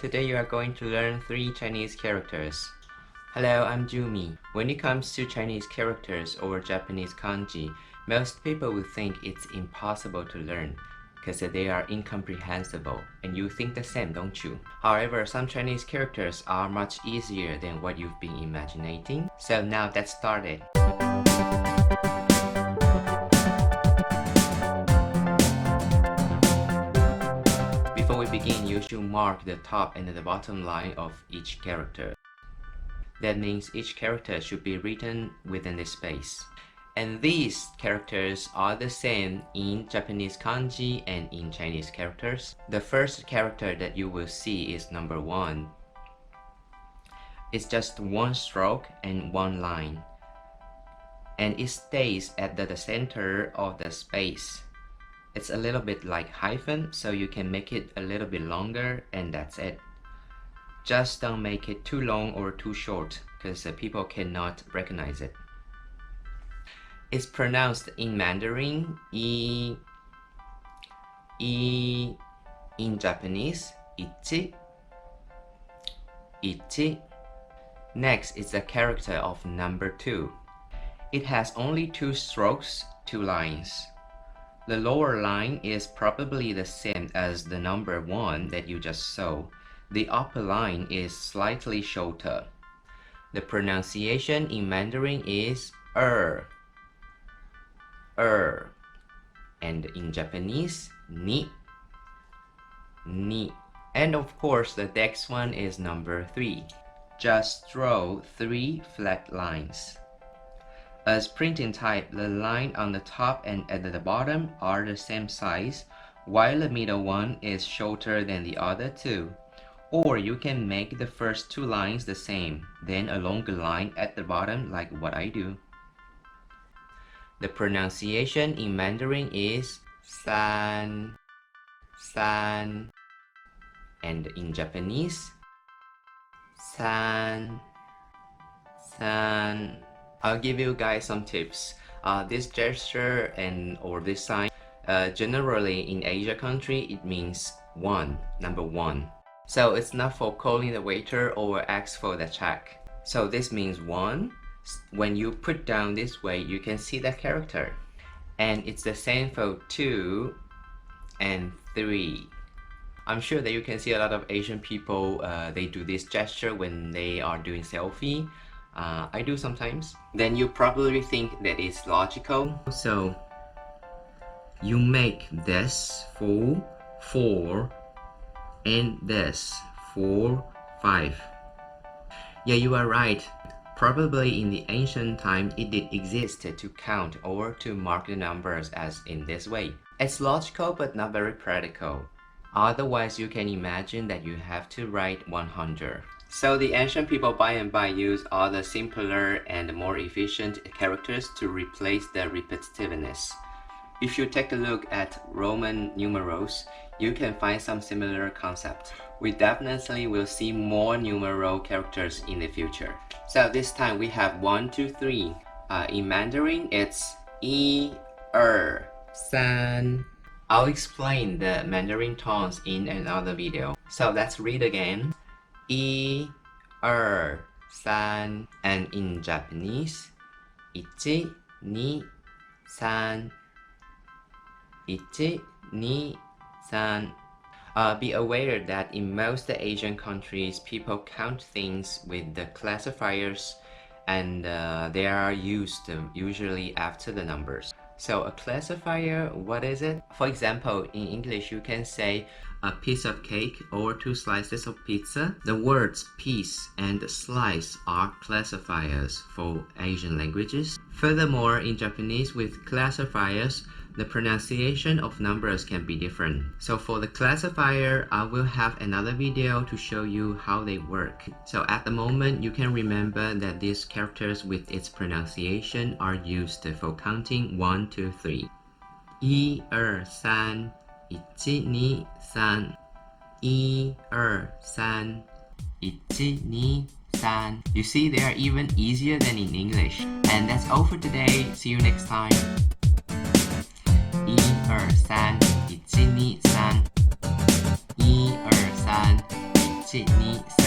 today you are going to learn 3 Chinese characters. Hello, I'm Jumi. When it comes to Chinese characters or Japanese kanji, most people will think it's impossible to learn because they are incomprehensible, and you think the same, don't you? However, some Chinese characters are much easier than what you've been imagining. So now let's start it. Before we begin, you should mark the top and the bottom line of each character. That means each character should be written within the space. And these characters are the same in Japanese kanji and in Chinese characters. The first character that you will see is number 1. It's just one stroke and one line. And it stays at the center of the space. It's a little bit like hyphen, so you can make it a little bit longer, and that's it. Just don't make it too long or too short, because people cannot recognize it. It's pronounced in Mandarin, in Japanese, ichi. Next is the character of number 2. It has only 2 strokes, 2 lines. The lower line is probably the same as the number 1 that you just saw. The upper line is slightly shorter. The pronunciation in Mandarin is and in Japanese, ni. And of course, the next one is number 3. Just draw 3 flat lines. As printing type, the line on the top and at the bottom are the same size, while the middle one is shorter than the other 2. Or you can make the first 2 lines the same, then a longer line at the bottom like what I do. The pronunciation in Mandarin is san, and in Japanese, san. I'll give you guys some tips. This gesture or this sign, generally in Asia country, it means 1, number 1. So it's not for calling the waiter or ask for the check. So this means 1. When you put down this way, you can see the character. And it's the same for 2 and 3. I'm sure that you can see a lot of Asian people, they do this gesture when they are doing selfie. I do sometimes. Then you probably think that it's logical. So you make this for 4 and this for 5. Yeah, you are right. Probably in the ancient time it did exist to count or to mark the numbers as in this way. It's logical but not very practical. Otherwise you can imagine that you have to write 100. So the ancient people by and by used all the simpler and more efficient characters to replace the repetitiveness. If you take a look at Roman numerals, you can find some similar concept. We definitely will see more numeral characters in the future. So this time we have 1, 2, 3. In Mandarin, it's 1, 2, 3. I'll explain the Mandarin tones in another video. So let's read again. 1, 2, 3. And in Japanese, 1, 2, 3. 1, 2, 3. Be aware that in most Asian countries, people count things with the classifiers, and they are used usually after the numbers. So a classifier, what is it? For example, in English, you can say a piece of cake or 2 slices of pizza. The words piece and slice are classifiers for Asian languages. Furthermore, in Japanese, with classifiers, the pronunciation of numbers can be different. So for the classifier, I will have another video to show you how they work. So at the moment, you can remember that these characters with its pronunciation are used for counting 1, 2, 3. 1, 2, 3. 1, 2, 3. 1, 2, 3. 1, 2, 3. You see, they are even easier than in English. And that's all for today. See you next time. 1, 2, 3. 1, 2, 3. 1, 2, 3. 1、2、